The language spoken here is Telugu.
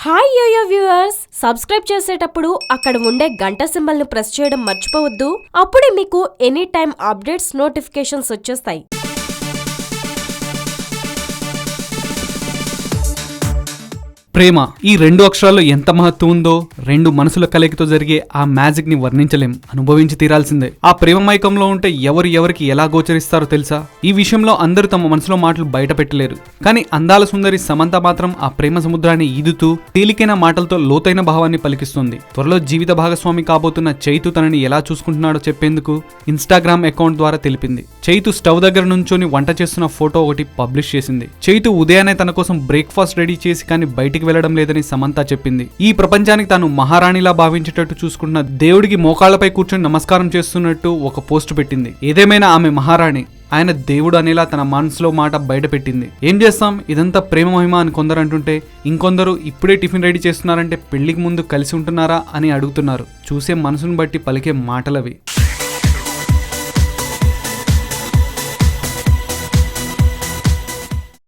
హాయ్ యోయో వ్యూవర్స్, సబ్స్క్రైబ్ చేసేటప్పుడు అక్కడ ఉండే గంట సింబల్ ను ప్రెస్ చేయడం మర్చిపోవద్దు. అప్పుడే మీకు ఎనీ టైం అప్డేట్స్ నోటిఫికేషన్స్ వచ్చేస్తాయి. ప్రేమ ఈ రెండు అక్షరాల్లో ఎంత మహత్వం ఉందో, రెండు మనసుల కలయికతో జరిగే ఆ మ్యాజిక్ ని వర్ణించలేం, అనుభవించి తీరాల్సిందే. ఆ ప్రేమ మైకంలో ఉంటే ఎవరికి ఎలా గోచరిస్తారో తెలుసా? ఈ విషయంలో అందరూ తమ మనసులో మాటలు బయట పెట్టలేరు. కానీ అందాల సుందరి సమంత మాత్రం ఆ ప్రేమ సముద్రాన్ని ఈదుతూ తేలికైన మాటలతో లోతైన భావాన్ని పలికిస్తుంది. త్వరలో జీవిత భాగస్వామి కాబోతున్న చైతు తనని ఎలా చూసుకుంటున్నాడో చెప్పేందుకు ఇన్స్టాగ్రామ్ అకౌంట్ ద్వారా తెలిపింది. చైతు స్టవ్ దగ్గర నుంచొని వంట చేస్తున్న ఫోటో ఒకటి పబ్లిష్ చేసింది. చైతు ఉదయాన్నే తన కోసం బ్రేక్ఫాస్ట్ రెడీ చేసి కానీ బయటికి వెళ్లడం లేదని సమంత చెప్పింది. ఈ ప్రపంచానికి తాను మహారాణిలా భావించేటట్టు చూసుకుంటున్న దేవుడికి మోకాళ్లపై కూర్చొని నమస్కారం చేస్తున్నట్టు ఒక పోస్ట్ పెట్టింది. ఏదేమైనా ఆమె మహారాణి, ఆయన దేవుడు అనేలా తన మనసులో మాట బయట పెట్టింది. ఏం చేస్తాం, ఇదంతా ప్రేమ మహిమ అని కొందరు అంటుంటే, ఇంకొందరు ఇప్పుడే టిఫిన్ రెడీ చేస్తున్నారంటే పెళ్లికి ముందు కలిసి ఉంటున్నారా అని అడుగుతున్నారు. చూసే మనసును బట్టి పలికే మాటలవి.